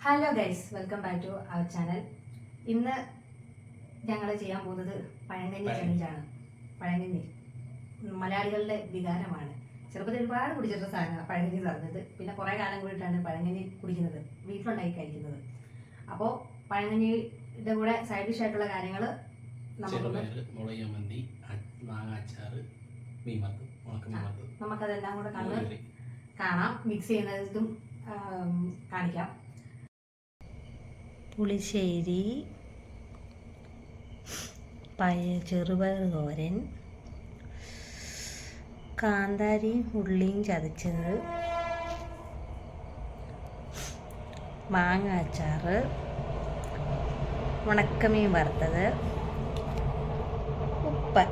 Hello guys, welcome back to our channel. ഇന്ന് ഞങ്ങൾ ചെയ്യാൻ പോകുന്നത് പഴങ്കഞ്ഞി ചലഞ്ചാണ്. പഴങ്കഞ്ഞി മലയാളികളുടെ വികാരമാണ്. ചെറുപ്പത്തിൽ ഒരുപാട് കുടിച്ചിട്ടുള്ള സാധനമാണ് പഴങ്കഞ്ഞി പറഞ്ഞത്. പിന്നെ കുറേ കാലം കൂടിയിട്ടാണ് പഴങ്കഞ്ഞി കുടിക്കുന്നത്, വീട്ടിലുണ്ടാക്കി കഴിക്കുന്നത്. അപ്പോൾ പഴങ്കഞ്ഞിയുടെ കൂടെ സൈഡ് ഡിഷ് ആയിട്ടുള്ള കാര്യങ്ങൾ നമുക്കതെല്ലാം കൂടെ കാണാം. മിക്സ് ചെയ്യുന്നതും കാണിക്കാം. പുളിശ്ശേരി, ചെറുപയർ തോരൻ, കാന്താരിയും ഉള്ളിയും ചതച്ചത്, മാങ്ങ അച്ചാർ, ഉണക്കമീൻ വറുത്തത്, ഉപ്പ്.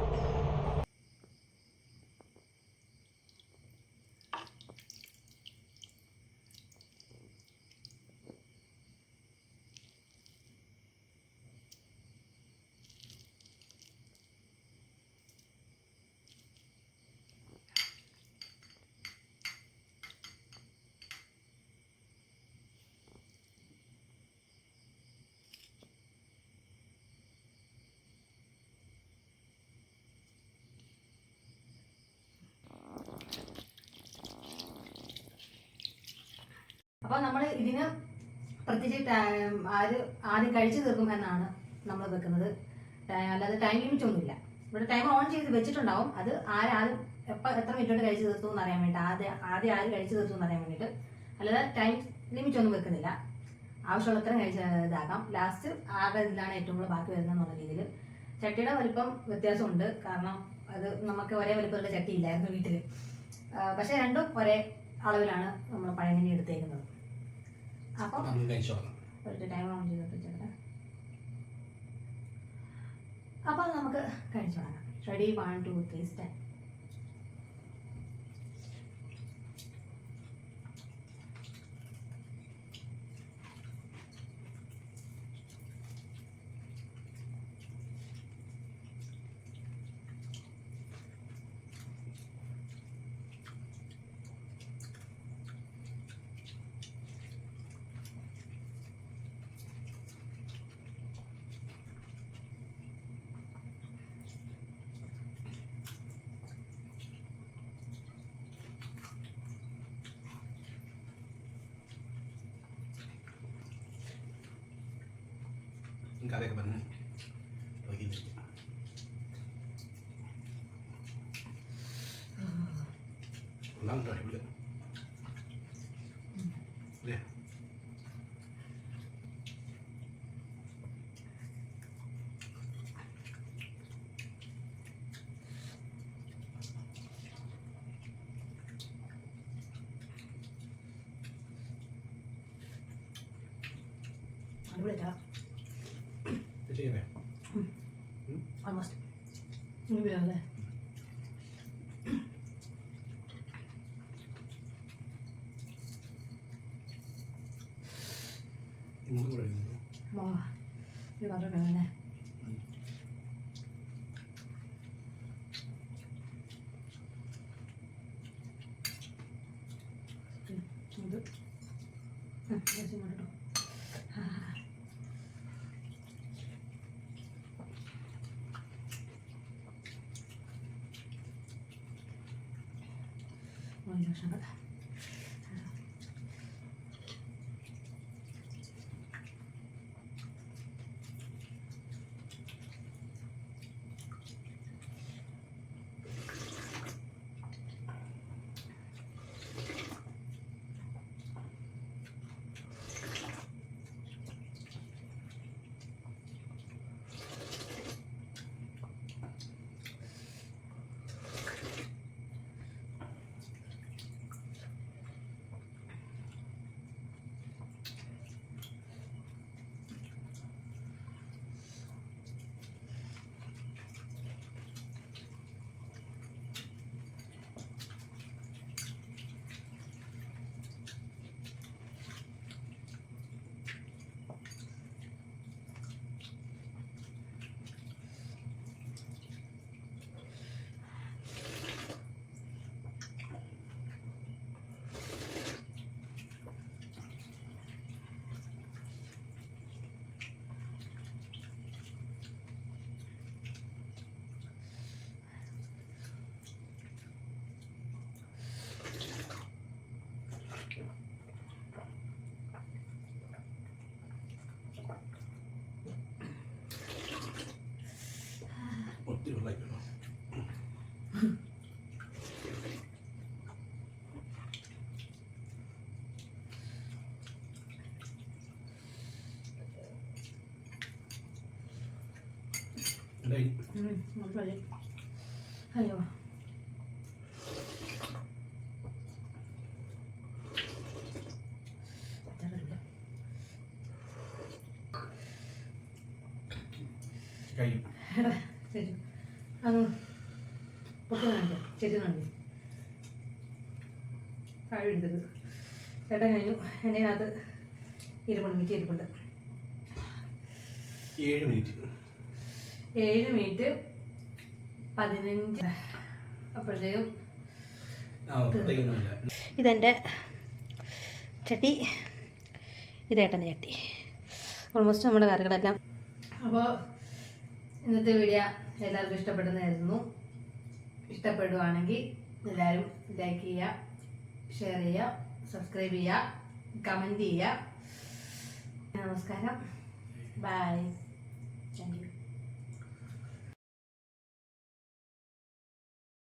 അപ്പോൾ നമ്മൾ ഇതിന് പ്രത്യേകിച്ച് ആദ്യം കഴിച്ചു തീർക്കും എന്നാണ് നമ്മൾ വെക്കുന്നത്. അല്ലാതെ ടൈം ലിമിറ്റ് ഒന്നുമില്ല. ഇവിടെ ടൈം ഓൺ ചെയ്ത് വെച്ചിട്ടുണ്ടാവും. അത് ആരും എത്ര മിനിറ്റ് കൊണ്ട് കഴിച്ചു തീർത്തു എന്ന് അറിയാൻ വേണ്ടി, ആദ്യം ആര് കഴിച്ചു തീർത്തു എന്ന് അറിയാൻ വേണ്ടിയിട്ട്. അല്ലാതെ ടൈം ലിമിറ്റ് ഒന്നും വെക്കുന്നില്ല. ആവശ്യമുള്ളത്ര ഇതാക്കാം. ലാസ്റ്റ് ആരുടെ ഇതിലാണ് ഏറ്റവും കൂടുതൽ ബാക്കി വരുന്നത് എന്നുള്ള രീതിയിൽ. ചട്ടിയുടെ വലിപ്പം വ്യത്യാസമുണ്ട്. കാരണം അത് നമുക്ക് ഒരേ വലിപ്പമുള്ള ചട്ടി ഇല്ലായിരുന്നു വീട്ടിൽ. പക്ഷെ രണ്ടും ഒരേ അളവിലാണ് നമ്മൾ പഴങ്കഞ്ഞി എടുത്തേക്കുന്നത്. അപ്പം ഒരു ടൈം ഓൺ ചെയ്ത് വെച്ചേക്കാം. അപ്പോൾ നമുക്ക് കഴിച്ചു തുടങ്ങാം. Ready, 1 2 3 start. Enggak ada kebenaran begini. Ulang dari dulu. Lihat. Boleh tak? Kecil ya? Almost. Ini biar deh. Ini murah ini. Wah, ini baru kan deh. Untuk. Masih mana dong? Banyak sangat. എന്തായി മതി. അയ്യോ അച്ചാറില്ല. കഴിയും എടാ ശരി അങ്ങ് പൊട്ടുന്നുണ്ട് ചെരുന്നുണ്ട് കഴിയെടുത്തത് ചേട്ടൻ കഴിഞ്ഞു. എൻ്റെ അതിനകത്ത് 20 മിനിറ്റ് ഇരിപ്പുണ്ട്. 7 മിനിറ്റ് 7 മിനിറ്റ് 15 അപ്പോഴത്തേക്കും അപ്പോഴത്തേക്കൊന്നുമില്ല. ഇതെൻ്റെ ചട്ടി, ഇതേട്ടൻ്റെ ചട്ടി. ഓൾമോസ്റ്റ് നമ്മുടെ കറികളെല്ലാം. അപ്പോൾ ഇന്നത്തെ വീഡിയോ എല്ലാവർക്കും ഇഷ്ടപ്പെടുന്നതായിരുന്നു. ഇഷ്ടപ്പെടുവാണെങ്കിൽ എല്ലാവരും ലൈക്ക് ചെയ്യുക, ഷെയർ ചെയ്യുക, സബ്സ്ക്രൈബ് ചെയ്യുക, കമൻറ്റ് ചെയ്യുക. നമസ്കാരം. ബൈ. Thank you.